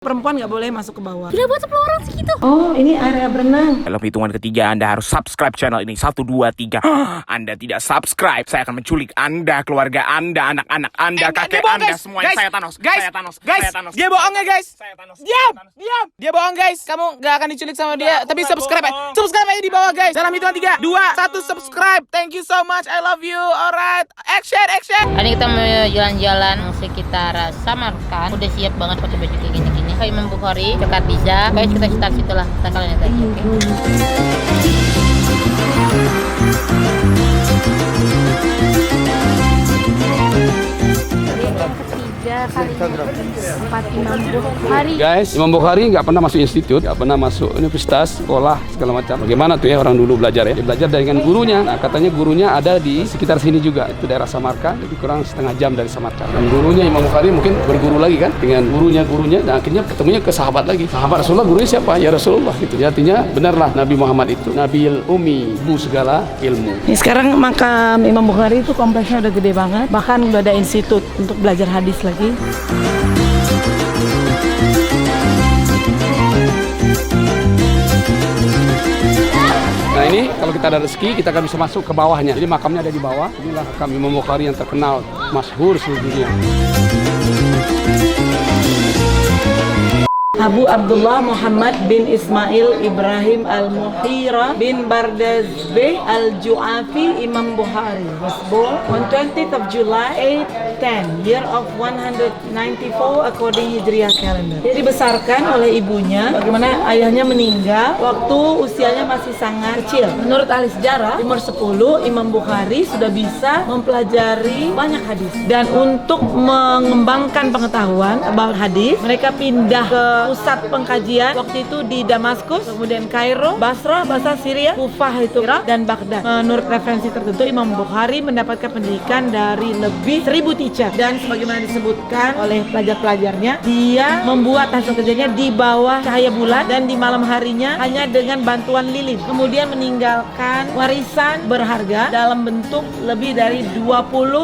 Perempuan nggak boleh masuk ke bawah. Gila buat 10 orang segitu. Oh, ini area berenang. Dalam hitungan ketiga Anda harus subscribe channel ini. 1, 2, 3. Anda tidak subscribe, saya akan menculik Anda, keluarga Anda, anak-anak Anda, kakek Anda, semuanya. Saya Thanos. Saya Thanos. Saya Thanos. Dia bohong ya guys. Saya Thanos. Diam. Dia bohong guys. Kamu gak akan diculik sama dia. Tapi subscribe aja. Subscribe aja di bawah guys. Dalam hitungan 3, 2, 1 subscribe. Thank you so much. I love you. Alright. Action. Hari ini kita mau jalan-jalan sekitar Samarkand. Udah siap banget pakai baju kayak gini-gini. Ke Imam Bukhari, ke Khadijah. Guys, kita start situ lah. Kita kalian lihat aja. Tempat Imam Bukhari. Guys, Imam Bukhari nggak pernah masuk institut, nggak pernah masuk universitas, sekolah, segala macam. Bagaimana tuh ya orang dulu belajar ya? Dia belajar dengan gurunya. Nah, katanya gurunya ada di sekitar sini juga. Itu daerah Samarkand, lebih kurang setengah jam dari Samarkand. Dan gurunya Imam Bukhari mungkin berguru lagi kan dengan gurunya. Dan akhirnya ketemunya ke sahabat lagi. Sahabat Rasulullah, gurunya siapa? Ya Rasulullah gitu. Ya, artinya benarlah Nabi Muhammad itu Nabil Umi, ibu segala ilmu. Nih, sekarang makam Imam Bukhari itu kompleksnya udah gede banget. Bahkan udah ada institut untuk belajar hadis lagi. Nah ini kalau kita ada rezeki kita akan bisa masuk ke bawahnya. Jadi makamnya ada di bawah. Inilah makam Imam Bukhari yang terkenal, masyhur seluruh dunia. Abu Abdullah Muhammad bin Ismail Ibrahim Al-Muhira bin Bardazbeh Al-Ju'afi Imam Bukhari was born on 20th of July 810 year of 194 according Hijriah calendar. Dia dibesarkan oleh ibunya, bagaimana ayahnya meninggal waktu usianya masih sangat kecil. Menurut ahli sejarah, umur 10 Imam Bukhari sudah bisa mempelajari banyak hadis. Dan untuk mengembangkan pengetahuan about hadis, mereka pindah ke pusat pengkajian waktu itu di Damaskus, kemudian Kairo, Basra, bahasa Syria, Kufah itu Irak, dan Baghdad. Menurut referensi tertentu, Imam Bukhari mendapatkan pendidikan dari lebih 1000 teacher, dan sebagaimana disebutkan oleh pelajar-pelajarnya, dia membuat hasil kerjanya di bawah cahaya bulan dan di malam harinya hanya dengan bantuan lilin. Kemudian meninggalkan warisan berharga dalam bentuk lebih dari 20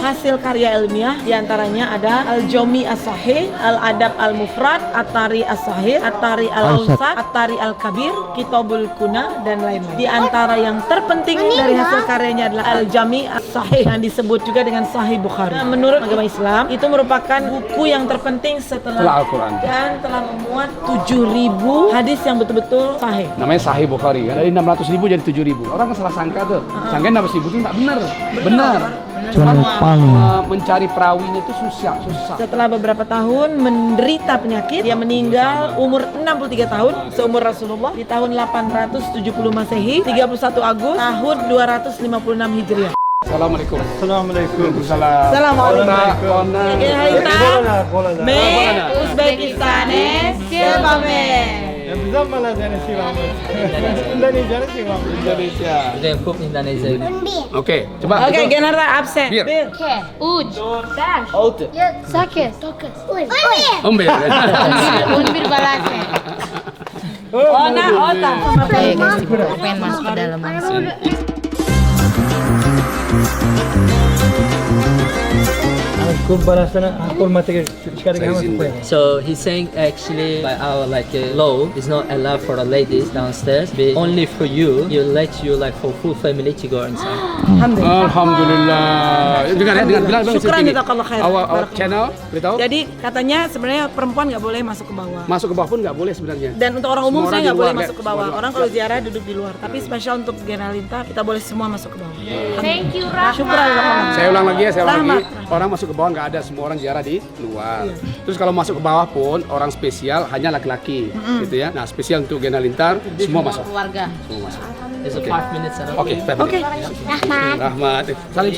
hasil karya ilmiah, diantaranya ada Al-Jami As-Sahih, Al-Adab Al-Mufrad, At-Tari As-Sahih, At-Tari Al-Awsat, At-Tari Al-Kabir, Kitabul Kuna, dan lain-lain. Di antara yang terpenting dari hasil karyanya adalah Al-Jami As-Sahih yang disebut juga dengan Sahih Bukhari. Nah, menurut agama Islam, itu merupakan buku yang terpenting setelah Al-Quran dan telah memuat 7.000 hadis yang betul-betul sahih. Namanya Sahih Bukhari kan? Dari 600.000 jadi 7.000. Orang kan salah sangka tuh. Sangkain 600.000 itu nggak benar. Benar. Cuma mencari perawinya itu susah. Setelah beberapa tahun menderita penyakit, dia meninggal umur 63 tahun, seumur Rasulullah di tahun 870 Masehi, 31 Agustus tahun 256 Hijriah. Assalamualaikum. Assalamualaikum. Assalamualaikum. Mais Uzbekistanais Silvame. Bizim Malaysia'nın sivamız. Indonesia'nın sivamız. Indonesia. Indonesia. Oke, coba. Oke, Genara absen. Bir. Oke, uj, dash, sakit, Ombel. unbir balake. Ona, ota. Oke guys, aku pengen masuk ke dalam langsung. So he's saying actually by our law it's not allowed for the ladies downstairs, but only for you. You let you for full family to go inside. Alhamdulillah. Dengar bilang Syukran jazakallah khair. Our channel, beritahu. Jadi katanya sebenarnya perempuan nggak boleh masuk ke bawah. Masuk ke bawah pun nggak boleh sebenarnya. Dan untuk orang umum Semua saya orang nggak di boleh luar, masuk ke semua bawah. di luar. Orang kalau ziarah duduk di luar. Tapi spesial untuk Genalita kita boleh semua masuk ke bawah. Thank you, Rahma. Syukran jazakallah. Saya ulang lagi ya, Rahmat. Orang masuk ke bawah nggak ada, semua orang ziarah di luar. Terus kalau masuk ke bawah pun orang spesial hanya laki-laki, gitu ya. Nah spesial untuk Gena Lintar semua masuk. Keluarga. Semua masuk. It's a 5 minutes. Oke, Oke. Rahmat. Salim.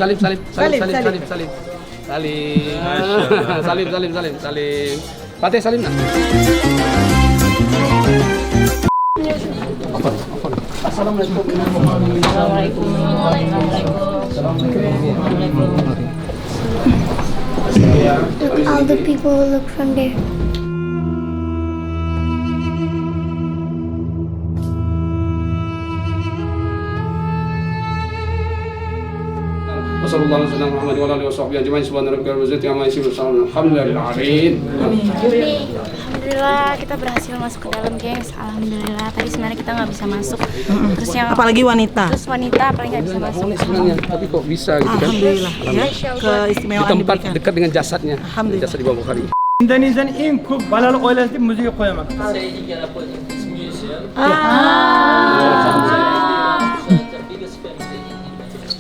Fatih salim nah. Assalamualaikum. Look, all the people who look from there. Wassalamualaikum warahmatullahi wabarakatuh. Alhamdulillah. Alhamdulillah kita berhasil masuk ke dalam, guys. Alhamdulillah. Tadi sebenarnya kita nggak bisa masuk. Terus yang Apalagi wanita. terus wanita paling nggak bisa masuk. Sebenarnya, tapi kok bisa gitu kan? Alhamdulillah ya, Di keistimewaan tempat diberikan. dekat dengan jasadnya. Alhamdulillah. Jasad Imam Bukhari. Indonesia'nın en көп балалық ойлайтын музейге қоямын.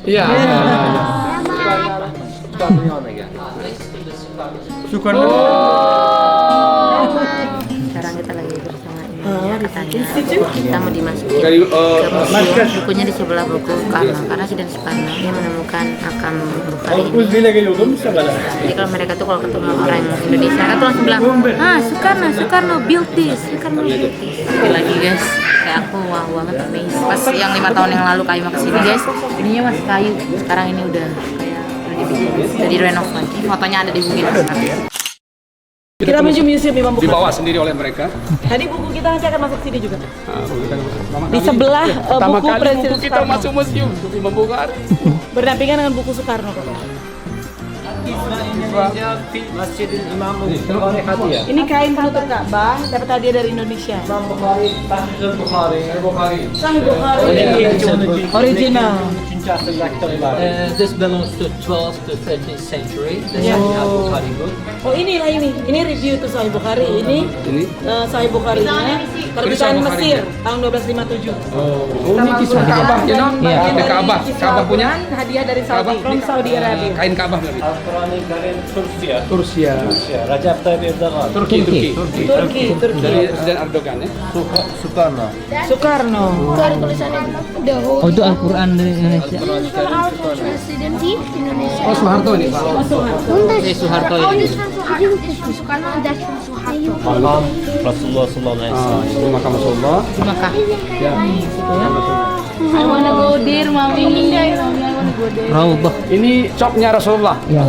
Iya. Soekarno. Sekarang kita lagi bersama katanya kita mau dimasukin Dari, ke museum. Bukunya di sebelah buku karena Sidang Soekarno dia menemukan makam Bukhari ini. Uzbek'e geliyordum sabahlar. Jadi kalau mereka tuh kalau ketemu orang Indonesia mereka tuh langsung bilang, Soekarno built this, Soekarno built this. Lagi guys, kayak aku wah banget amazed. Pas yang 5 tahun yang lalu kayu kesini guys, ininya masih kayu. Sekarang ini udah kayak udah direnov lagi. Fotonya ada di buku ini. Kita menuju museum Imam Bukhari. Dibawa sendiri oleh mereka. Tadi buku kita nanti akan masuk sini juga. Pertama Di kali- sebelah pertama buku kali Presiden buku kita Soekarno. masuk museum untuk Imam Bukhari. Berdampingan dengan buku Soekarno. Masjidil Imam Bukhari hadiah. Ini kain penutup Ka'bah, dapat hadiah dari Indonesia. Bukhari, Sahih Bukhari. Sahih Bukhari. Original. Üçüncü asırda kitaplar. This belongs to 12th to 13th century. This Yeah. is Bukhari book. Oh inilah ini. Ini review tuh Sahih Bukhari. Ini Sahih Bukhari-nya terbitan Mesir tahun 1257. Oh, ini kisah Ka'bah, you know? Ada Ka'bah, Ka'bah punya hadiah dari Saudi, from Saudi Arabia. kain Ka'bah berarti. Al-Qur'an-ı Kerim Tursiya. Tursiya. Rajab Tayyip Erdogan. Turki. Turki. Dari Presiden Erdogan ya. Soekarno. Soekarno. Bukan tulisannya the whole. Oh, itu Al-Quran dari Indonesia. Our presidency Indonesia. Oh, Soeharto ini. Soeharto Oh, ini. this from Soeharto. This from Soekarno. That's from Soeharto. Makam Rasulullah sallallahu alaihi wasallam. Ini makam Rasulullah. Maka Ya. I wanna go there, mami. I wanna go there. Raubah Ini copnya Rasulullah. ya.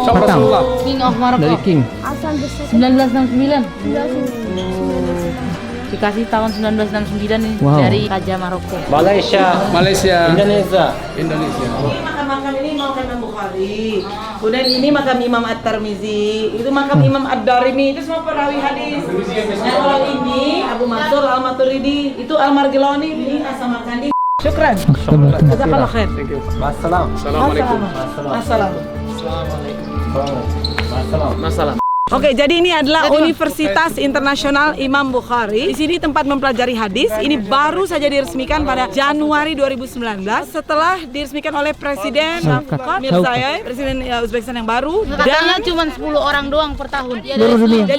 Cop Rasulullah. King of Morocco. Dari King. Asal the second. 1969. Dikasih tahun 1969 nih Wow. dari Raja Maroko. Malaysia. Malaysia. Indonesia. Indonesia. Ini makam-makam ini makam Imam Bukhari. Kemudian ini makam Imam At-Tirmizi. Itu makam Imam Ad-Darimi. Itu semua perawi hadis. Nah kalau ini Abu Mansur Al-Maturidi. Itu Al-Margilani. Ini As-Samarkandi. Syukran. Jazakallah khair. Thank you. Wassalam. Assalamualaikum. Assalam. Wassalam. Oke, jadi ini adalah Universitas Internasional Imam Bukhari. Di sini tempat mempelajari hadis. Ini baru saja diresmikan pada Januari 2019 setelah diresmikan oleh Presiden Shavkat Mirziyoyev, Presiden Uzbekistan yang baru. Katanya Dan cuma 10 orang doang per tahun. jadi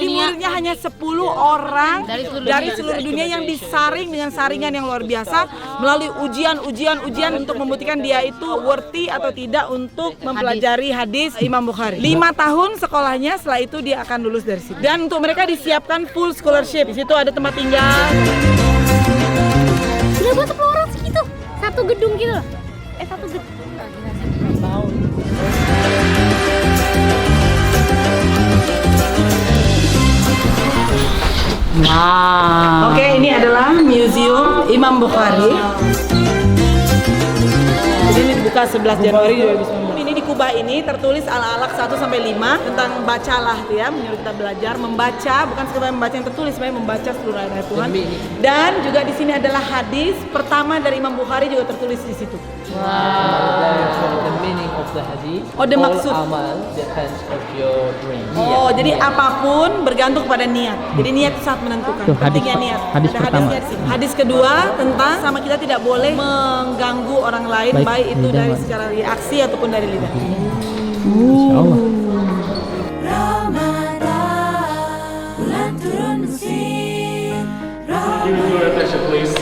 muridnya hanya 10 orang dari seluruh dunia yang disaring dengan saringan yang luar biasa melalui ujian untuk membuktikan dia itu worthy atau tidak untuk mempelajari hadis Imam Bukhari. 5 tahun sekolahnya, setelah itu dia akan lulus dari situ. Dan untuk mereka disiapkan full scholarship. Di situ ada tempat tinggal. Sudah buat 10 orang segitu. Satu gedung gitu. Satu gedung. Wow. Oke, ini adalah Museum Imam Bukhari. Jadi ini dibuka 11 Januari 2019. Ini di Kubah ini tertulis Al-Alaq 1-5 tentang bacalah tuh ya, menyuruh kita belajar membaca, bukan sekedar membaca yang tertulis, sebenarnya membaca seluruh ayat Tuhan. Dan juga di sini adalah hadis pertama dari Imam Bukhari juga tertulis di situ. The meaning of the hadith. Oh, the all maksud. amal depends of your dream. Oh, jadi apapun bergantung kepada niat. Jadi niat itu sangat menentukan. Tuh, hadis Pentingnya niat. hadis Ada pertama. hadisnya di sini. Hadis kedua tentang sama kita tidak boleh mengganggu orang lain, baik itu lidah, dari Pak. secara reaksi ataupun dari lidah. Insya Allah.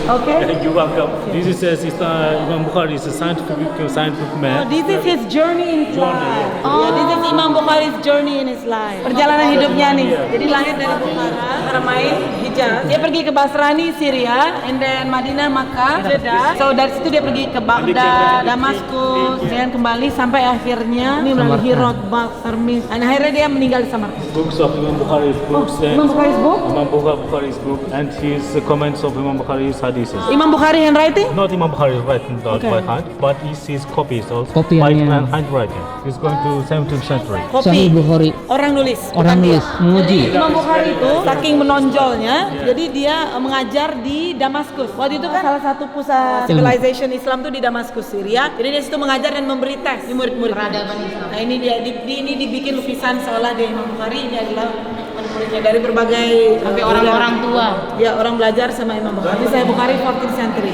Okay. You're welcome. This is Imam Bukhari. Is a scientific Oh, man. this is his journey in his life. Yeah, this is Imam Bukhari's journey in his life. Perjalanan hidupnya nih. Jadi lahir dari Bukhara, Haramain, Hijaz. Dia pergi ke Basrani, Syria, and then Madinah, Makkah, Jeddah. So dari situ dia pergi ke Baghdad, Damaskus, dan kembali sampai akhirnya ini melalui Hirot, Balkh, Termis. Dan akhirnya dia meninggal di Samarkand. Books of Imam Bukhari's books and Imam Bukhari's book? Imam Bukhari's book and his comments of Imam Bukhari's hadiths. Imam Bukhari handwriting? Not Imam Bukhari writing Okay. by hand, but it's his copies also. Copy by yang- handwriting. It's going to 17th century. Kopi. Bukhari. Orang nulis. Orang bukan dia. nulis, menguji. Jadi Imam Bukhari itu saking menonjolnya, jadi dia mengajar di Damaskus. Waktu itu kan salah satu pusat civilization Islam tuh di Damaskus, Syria. Jadi dia situ mengajar dan memberi tes di murid-murid. Peradaban Islam. Nah ini dia, ini dibikin lukisan seolah dia Imam Bukhari, ini adalah murid-muridnya dari berbagai Sampai orang-orang tua. Ya, orang belajar sama Imam Bukhari. Ini saya Bukhari 14th century.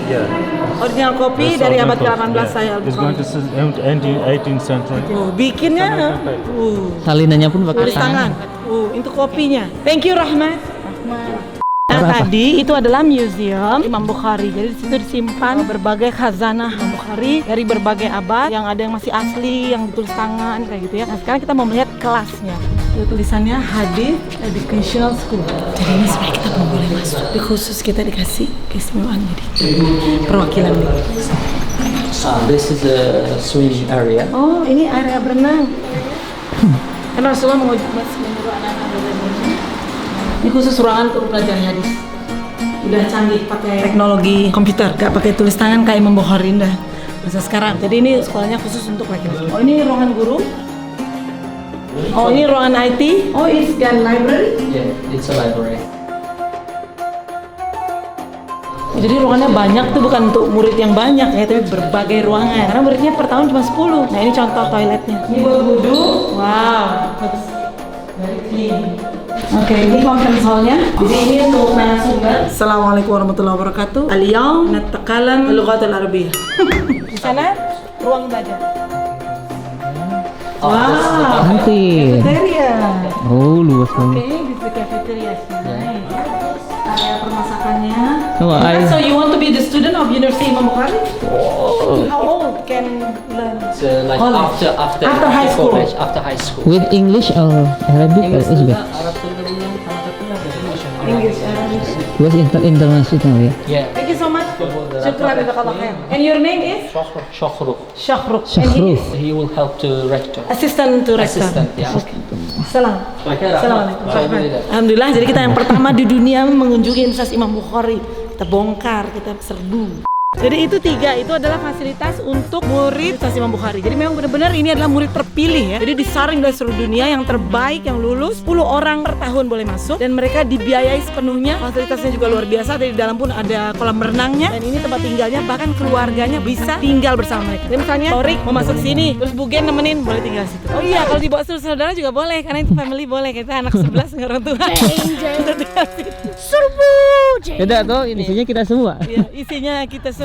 Original kopi dari abad ke-18 saya It's going to end in 18th century. bikinnya Salinannya pun pakai tulis tangan. Itu kopinya. Thank you Rahmat. Nah, tadi itu adalah museum Imam Bukhari. Jadi di situ disimpan berbagai khazanah Imam Bukhari dari berbagai abad, yang ada yang masih asli, yang ditulis tangan kayak gitu ya. Nah, sekarang kita mau melihat kelasnya. Itu tulisannya Hadith Educational School. Jadi ini sebenarnya kita belum boleh masuk. Tapi khusus kita dikasih keistimewaan jadi perwakilan nih. This is a swimming area. Oh, ini area berenang. Karena Rasulullah menyuruh anak-anak berenang. Ini khusus ruangan untuk belajar hadis. Udah canggih pakai teknologi komputer, gak pakai tulis tangan kayak Imam Bukhari dah. Masa sekarang. Jadi ini sekolahnya khusus untuk laki-laki. Oh, ini ruangan guru. Oh, ini ruangan IT. Oh, it's gun library. Yeah, it's a library. Jadi ruangannya banyak tuh, bukan untuk murid yang banyak ya, tapi berbagai ruangan. Karena muridnya per tahun cuma 10. Nah, ini contoh toiletnya. Ini buat wudhu. Wow, bagus. Very clean. Oke, ini conference hall-nya. Jadi ini untuk narasumber. Assalamualaikum warahmatullahi wabarakatuh. Al-yawm natakalam al-lughatul arabiyyah. Di sana ruang belajar. Wow, cafeteria. Oh, luas Oke, this is the cafeteria. Nice. Area permasakannya. Oh, So you want to be the student of University Imam Bukhari? How old can learn? like College. after high school. college, after high school. With English or Arabic or Uzbek? English, Arabic. Was international, yeah. Yeah. Thank you so much. Syukran jazakallah khair. And your name is? Shokhruk. Shakhruk. And he is He will help to rector. assistant to rector. Assistant, yeah. Salam. Assalamualaikum. Alhamdulillah, jadi kita yang pertama di dunia mengunjungi Universitas Imam Bukhari. Kita bongkar, kita serbu. Jadi itu 3, itu adalah fasilitas untuk murid Universitas Imam Bukhari. Jadi memang benar-benar ini adalah murid terpilih ya. Jadi disaring dari seluruh dunia yang terbaik yang lulus, 10 orang per tahun boleh masuk dan mereka dibiayai sepenuhnya. Fasilitasnya juga luar biasa. Dari dalam pun ada kolam renangnya dan ini tempat tinggalnya, bahkan keluarganya bisa tinggal bersama mereka. Jadi misalnya Torik mau masuk sini, terus Bugen nemenin, boleh tinggal situ. Oh iya, kalau dibawa saudara juga boleh karena itu family boleh. Kita anak 11 dengan orang tua. Kita tinggal situ. Serbu. Beda tuh, isinya kita semua. Iya, isinya kita semua.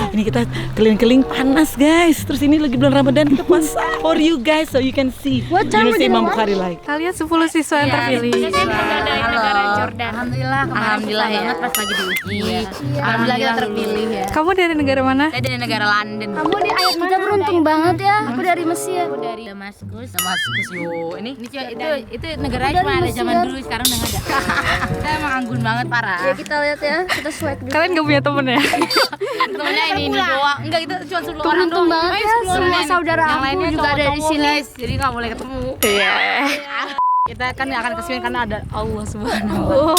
Ini kita keliling-keliling panas guys. Terus ini lagi bulan Ramadan, kita puasa for you guys so you can see What time University is it, Imam Mama? Bukhari like. Kalian 10 siswa yang terpilih. Alhamdulillah, alhamdulillah ya. Pas lagi diuji. Alhamdulillah kita terpilih ya. Kamu dari negara mana? Saya dari negara London. Kamu di ayat kita beruntung banget ya. Aku dari Mesir. Aku dari Damaskus. Damaskus yo. Ini itu negara Dari cuma ada Mesir. zaman dulu, sekarang udah nggak ada. Saya emang anggun banget parah. Ya kita lihat ya, kita swag dulu. Kalian gak punya temen ya? Temennya ini doang. Enggak, itu cuma 10 orang Beruntung doang. banget Ayo, ya, 10 orang. semua saudara Yang aku lainnya juga ada di cowok-cowok, sini. guys. Jadi nggak boleh ketemu. Iya. Kita kan nggak akan kesini karena ada Allah Subhanahu wa Ta'ala.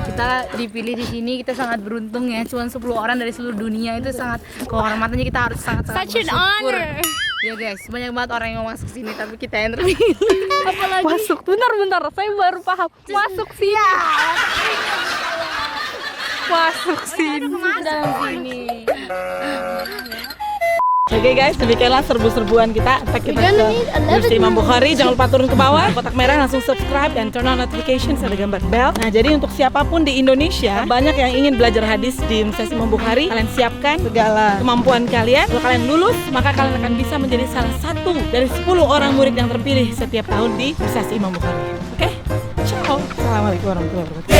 Kita dipilih di sini, kita sangat beruntung ya. Cuma 10 orang dari seluruh dunia, itu sangat kehormatannya, kita harus sangat Such an bersyukur. honor. Ya guys, banyak banget orang yang mau masuk sini tapi kita yang terpilih. Apalagi Masuk, bentar, saya baru paham. Masuk sini. Masuk sini. dalam sini. Oke guys, demikianlah serbu-serbuan kita. Sampai kita ke University Imam Bukhari. Jangan lupa turun ke bawah, kotak merah, langsung subscribe dan turn on notifications, ada gambar bell. Nah, jadi untuk siapapun di Indonesia, banyak yang ingin belajar hadis di Universitas Imam Bukhari, kalian siapkan segala kemampuan kalian. Kalau kalian lulus, maka kalian akan bisa menjadi salah satu dari 10 orang murid yang terpilih setiap tahun di Universitas Imam Bukhari. Oke? Ciao. Assalamualaikum warahmatullahi wabarakatuh.